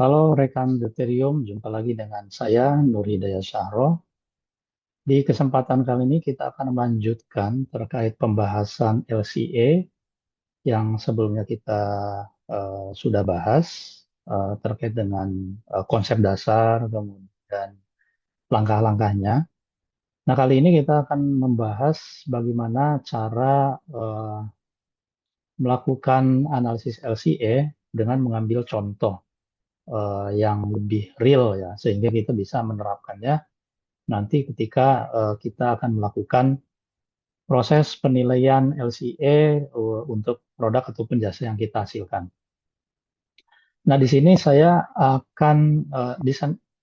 Halo rekan Deuterium, jumpa lagi dengan saya Nur Hidayat Syahro. Di kesempatan kali ini kita akan melanjutkan terkait pembahasan LCA yang sebelumnya kita sudah bahas terkait dengan konsep dasar kemudian langkah-langkahnya. Nah, kali ini kita akan membahas bagaimana cara melakukan analisis LCA dengan mengambil contoh yang lebih real ya, sehingga kita bisa menerapkannya nanti ketika kita akan melakukan proses penilaian LCA untuk produk ataupun jasa yang kita hasilkan. Nah, di sini saya akan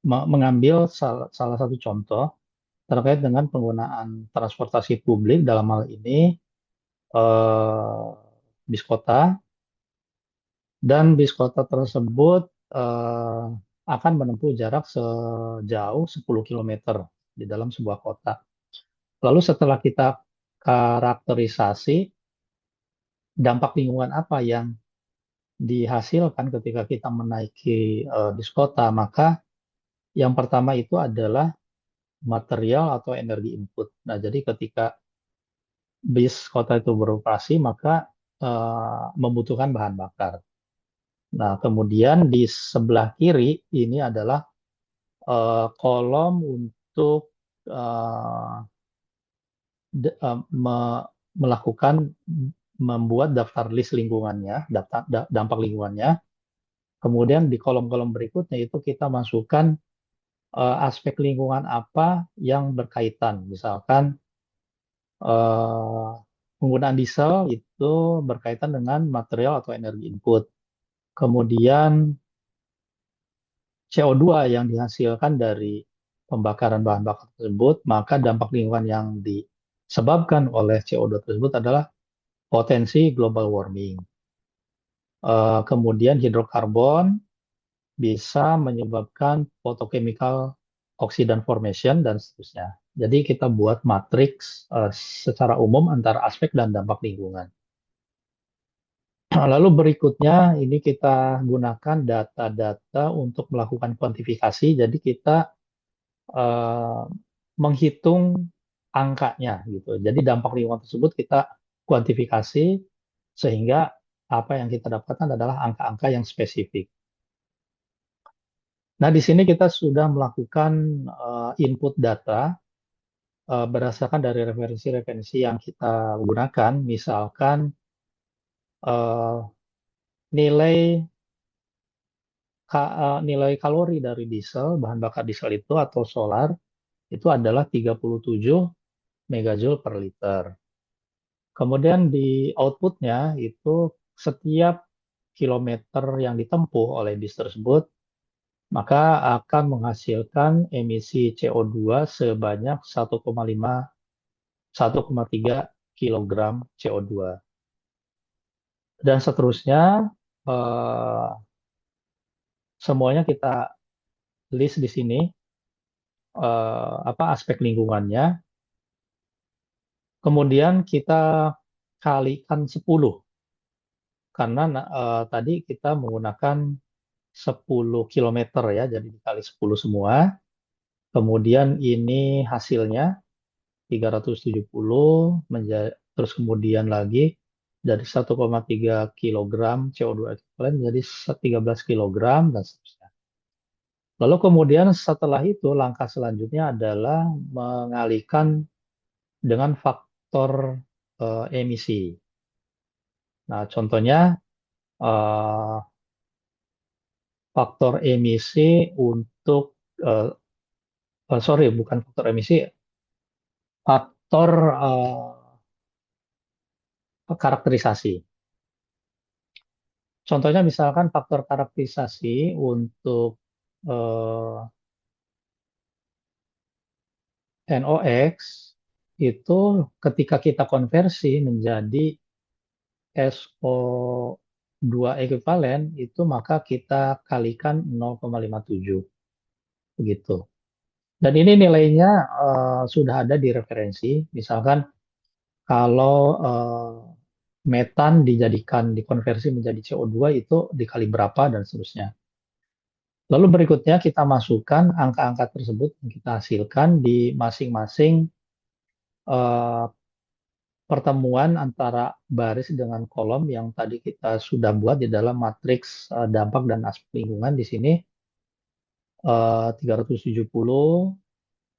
mengambil salah satu contoh terkait dengan penggunaan transportasi publik dalam hal ini eh, bis kota, dan bis kota tersebut akan menempuh jarak sejauh 10 kilometer di dalam sebuah kota. Lalu setelah kita karakterisasi dampak lingkungan apa yang dihasilkan ketika kita menaiki bis kota, maka yang pertama itu adalah material atau energi input. Nah, jadi ketika bis kota itu beroperasi, maka membutuhkan bahan bakar. Nah, kemudian di sebelah kiri ini adalah kolom untuk eh, melakukan membuat daftar list lingkungannya, dampak lingkungannya. Kemudian di kolom-kolom berikutnya itu kita masukkan aspek lingkungan apa yang berkaitan. Misalkan eh, penggunaan diesel itu berkaitan dengan material atau energi input. Kemudian CO2 yang dihasilkan dari pembakaran bahan bakar tersebut, maka dampak lingkungan yang disebabkan oleh CO2 tersebut adalah potensi global warming. Kemudian hidrokarbon bisa menyebabkan photochemical oxidant formation dan seterusnya. Jadi kita buat matriks secara umum antara aspek dan dampak lingkungan. Lalu berikutnya ini kita gunakan data-data untuk melakukan kuantifikasi. Jadi kita eh, menghitung angkanya gitu. Jadi dampak lingkungan tersebut kita kuantifikasi sehingga apa yang kita dapatkan adalah angka-angka yang spesifik. Nah, di sini kita sudah melakukan input data berdasarkan dari referensi-referensi yang kita gunakan, misalkan eh, nilai nilai kalori dari diesel, bahan bakar diesel itu atau solar itu adalah 37 megajoule per liter. Kemudian di outputnya itu setiap kilometer yang ditempuh oleh bis tersebut maka akan menghasilkan emisi CO2 sebanyak 1,3 kilogram CO2. Dan seterusnya, eh, semuanya kita list di sini, apa aspek lingkungannya. Kemudian kita kalikan 10, karena tadi kita menggunakan 10 kilometer ya, jadi dikali 10 semua. Kemudian ini hasilnya 370 terus kemudian lagi dari 1,3 kilogram CO2 ekuivalen menjadi 13 kilogram dan seterusnya. Lalu kemudian setelah itu langkah selanjutnya adalah mengalihkan dengan faktor emisi. Nah, contohnya eh, faktor emisi untuk eh, sorry, bukan faktor emisi, faktor karakterisasi. Contohnya misalkan faktor karakterisasi untuk eh, NOx itu ketika kita konversi menjadi SO2 ekuivalen itu maka kita kalikan 0,57 begitu. Dan ini nilainya sudah ada di referensi. Misalkan kalau metan dikonversi menjadi CO2 itu dikali berapa dan seterusnya. Lalu berikutnya kita masukkan angka-angka tersebut yang kita hasilkan di masing-masing eh, pertemuan antara baris dengan kolom yang tadi kita sudah buat di dalam matriks dampak dan aspek lingkungan di sini 370,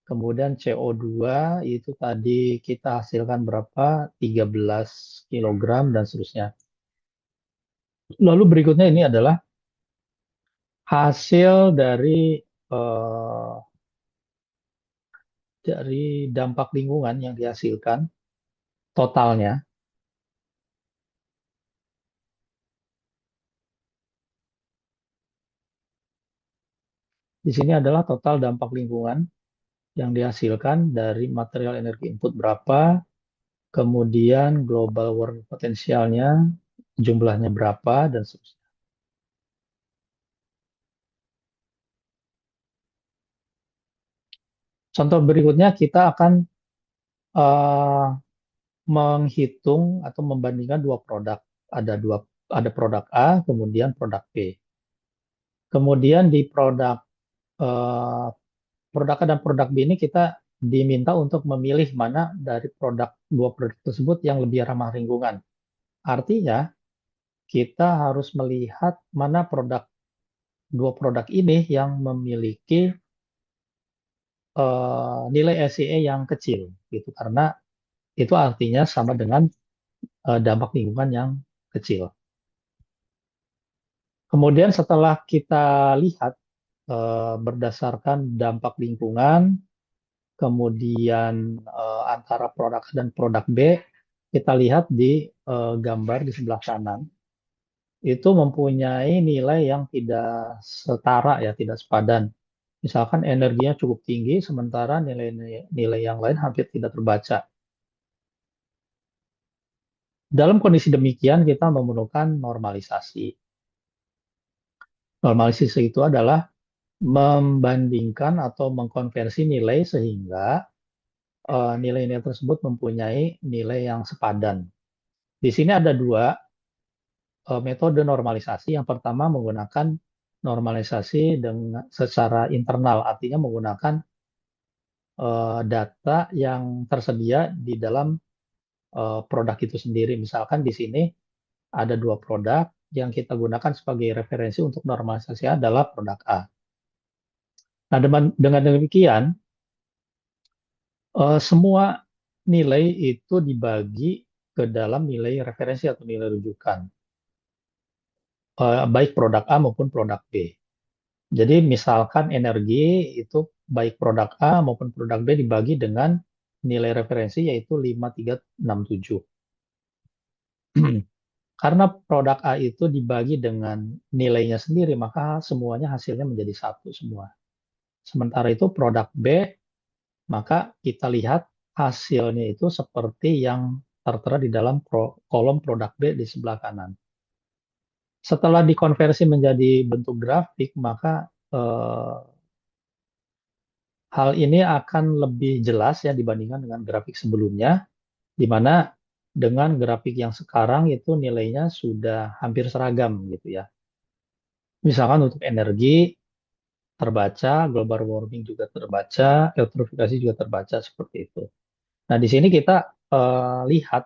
kemudian CO2 itu tadi kita hasilkan berapa? 13 kilogram dan seterusnya. Lalu berikutnya ini adalah hasil eh, dari dampak lingkungan yang dihasilkan totalnya. Di sini adalah total dampak lingkungan yang dihasilkan dari material energi input berapa, kemudian global warming potensialnya, jumlahnya berapa, dan seterusnya. Contoh berikutnya kita akan eh, menghitung atau membandingkan dua produk. Ada produk A, kemudian produk B. Kemudian di eh, produk A dan produk B ini kita diminta untuk memilih mana dari dua produk tersebut yang lebih ramah lingkungan. Artinya kita harus melihat mana dua produk ini yang memiliki nilai SEE yang kecil gitu, karena itu artinya sama dengan dampak lingkungan yang kecil. Kemudian setelah kita lihat berdasarkan dampak lingkungan, kemudian antara produk A dan produk B, kita lihat di gambar di sebelah kanan, itu mempunyai nilai yang tidak setara ya, tidak sepadan. Misalkan energinya cukup tinggi, sementara nilai yang lain hampir tidak terbaca. Dalam kondisi demikian, kita memerlukan normalisasi. Normalisasi itu adalah membandingkan atau mengkonversi nilai sehingga nilai-nilai tersebut mempunyai nilai yang sepadan. Di sini ada dua metode normalisasi. Yang pertama menggunakan normalisasi secara internal, artinya menggunakan data yang tersedia di dalam produk itu sendiri. Misalkan di sini ada dua produk yang kita gunakan sebagai referensi untuk normalisasi adalah produk A. Nah, dengan demikian, semua nilai itu dibagi ke dalam nilai referensi atau nilai rujukan, baik produk A maupun produk B. Jadi misalkan energi itu baik produk A maupun produk B dibagi dengan nilai referensi yaitu 5367. Karena produk A itu dibagi dengan nilainya sendiri, maka semuanya hasilnya menjadi satu semua. Sementara itu produk B, maka kita lihat hasilnya itu seperti yang tertera di dalam kolom produk B di sebelah kanan. Setelah dikonversi menjadi bentuk grafik, maka hal ini akan lebih jelas ya dibandingkan dengan grafik sebelumnya, di mana dengan grafik yang sekarang itu nilainya sudah hampir seragam gitu ya. Misalkan untuk energi terbaca, global warming juga terbaca, eutrofikasi juga terbaca seperti itu. Nah, di sini kita lihat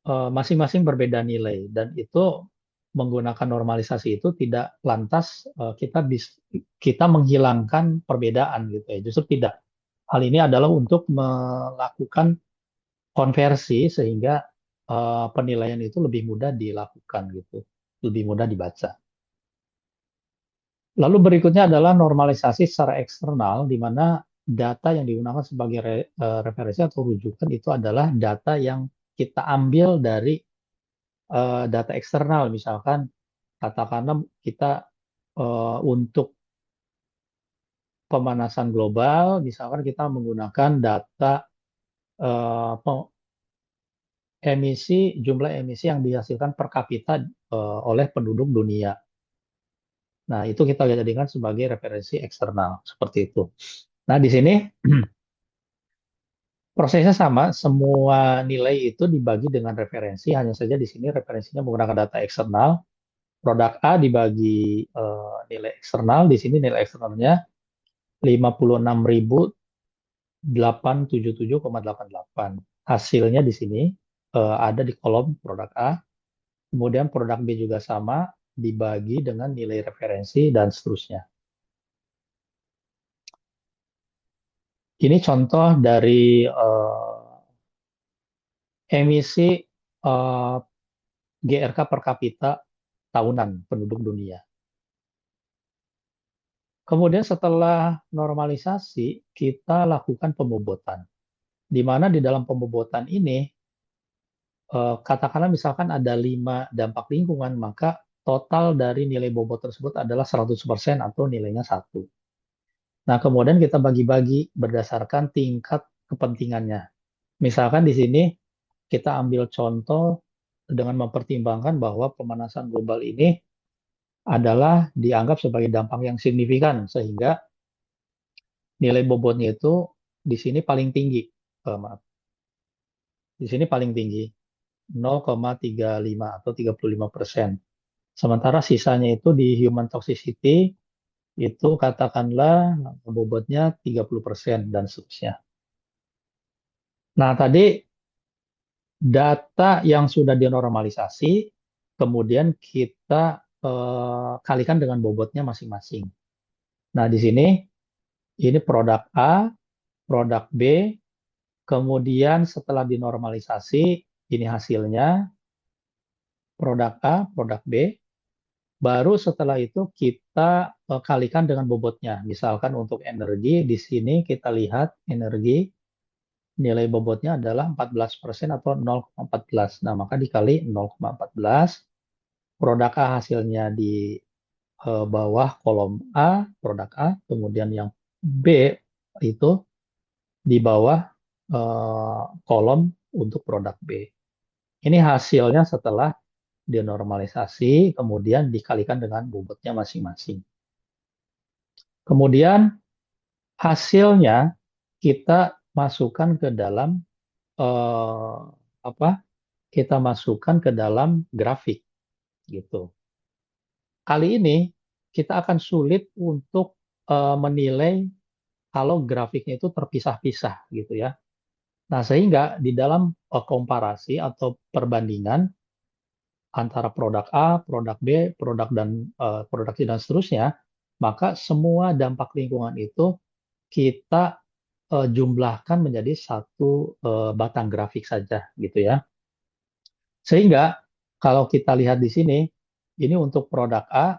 masing-masing berbeda nilai dan itu menggunakan normalisasi itu tidak lantas kita menghilangkan perbedaan gitu ya. Justru tidak. Hal ini adalah untuk melakukan konversi sehingga penilaian itu lebih mudah dilakukan gitu, lebih mudah dibaca. Lalu berikutnya adalah normalisasi secara eksternal, di mana data yang digunakan sebagai referensi atau rujukan itu adalah data yang kita ambil dari data eksternal. Misalkan katakanlah kita untuk pemanasan global, misalkan kita menggunakan data eh, jumlah emisi yang dihasilkan per kapita oleh penduduk dunia. Nah, itu kita jadikan sebagai referensi eksternal seperti itu. Nah, di sini prosesnya sama, semua nilai itu dibagi dengan referensi, hanya saja di sini referensinya menggunakan data eksternal. produk A dibagi nilai eksternal, di sini nilai eksternalnya 56.877,88. Hasilnya di sini ada di kolom produk A, kemudian produk B juga sama, dibagi dengan nilai referensi dan seterusnya. Ini contoh dari emisi GRK per kapita tahunan penduduk dunia. Kemudian setelah normalisasi, kita lakukan pembobotan. Di mana di dalam pembobotan ini, katakanlah misalkan ada 5 dampak lingkungan, maka total dari nilai bobot tersebut adalah 100% atau nilainya 1. Nah, kemudian kita bagi-bagi berdasarkan tingkat kepentingannya. Misalkan di sini kita ambil contoh dengan mempertimbangkan bahwa pemanasan global ini adalah dianggap sebagai dampak yang signifikan, sehingga nilai bobotnya itu di sini paling tinggi. Maaf, di sini paling tinggi 0,35 atau 35%. Sementara sisanya itu di human toxicity itu katakanlah bobotnya 30% dan seterusnya. Nah, tadi data yang sudah dinormalisasi, kemudian kita kalikan dengan bobotnya masing-masing. Nah, di sini ini produk A, produk B, kemudian setelah dinormalisasi, ini hasilnya produk A, produk B. Baru setelah itu kita kalikan dengan bobotnya. Misalkan untuk energi, di sini kita lihat energi nilai bobotnya adalah 14% atau 0,14. Nah, maka dikali 0,14. Produk A hasilnya di bawah kolom A, produk A. Kemudian yang B itu di bawah kolom untuk produk B. Ini hasilnya setelah denormalisasi, kemudian dikalikan dengan bobotnya masing-masing. Kemudian hasilnya kita masukkan ke dalam eh, apa? Kita masukkan ke dalam grafik gitu. Kali ini kita akan sulit untuk menilai kalau grafiknya itu terpisah-pisah gitu ya. Nah, sehingga di dalam komparasi atau perbandingan antara produk A, produk B, produk C dan seterusnya, maka semua dampak lingkungan itu kita jumlahkan menjadi satu batang grafik saja gitu ya. Sehingga kalau kita lihat di sini, ini untuk produk A,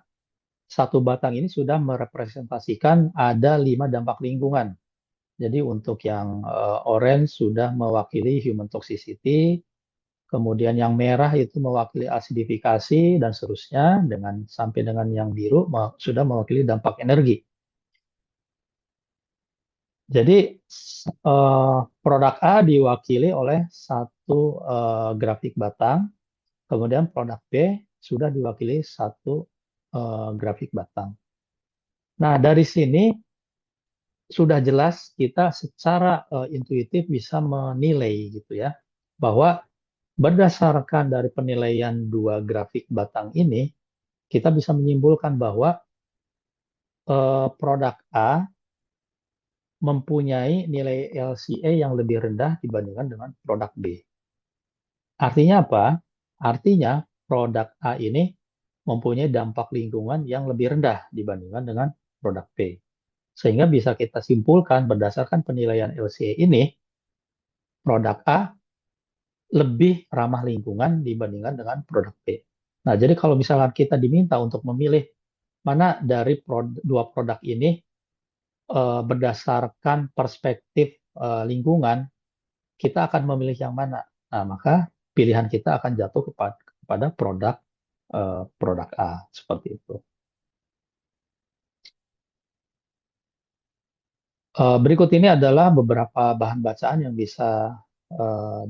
satu batang ini sudah merepresentasikan ada 5 dampak lingkungan. Jadi untuk yang orange sudah mewakili human toxicity, kemudian yang merah itu mewakili asidifikasi dan seterusnya, dengan sampai dengan yang biru sudah mewakili dampak energi. Jadi produk A diwakili oleh satu grafik batang, kemudian produk B sudah diwakili satu grafik batang. Nah, dari sini sudah jelas kita secara intuitif bisa menilai gitu ya, bahwa berdasarkan dari penilaian dua grafik batang ini, kita bisa menyimpulkan bahwa produk A mempunyai nilai LCA yang lebih rendah dibandingkan dengan produk B. Artinya apa? Artinya produk A ini mempunyai dampak lingkungan yang lebih rendah dibandingkan dengan produk B. Sehingga bisa kita simpulkan berdasarkan penilaian LCA ini, produk A lebih ramah lingkungan dibandingkan dengan produk B. Nah, jadi kalau misalkan kita diminta untuk memilih mana dari dua produk ini berdasarkan perspektif lingkungan, kita akan memilih yang mana. Nah, maka pilihan kita akan jatuh kepada produk A seperti itu. Berikut ini adalah beberapa bahan bacaan yang bisa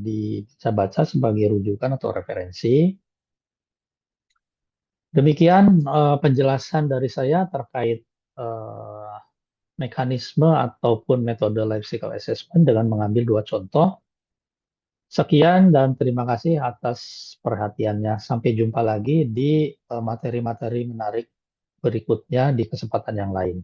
dibaca sebagai rujukan atau referensi. Demikian penjelasan dari saya terkait mekanisme ataupun metode life cycle assessment dengan mengambil dua contoh. Sekian dan terima kasih atas perhatiannya. Sampai jumpa lagi di materi-materi menarik berikutnya di kesempatan yang lain.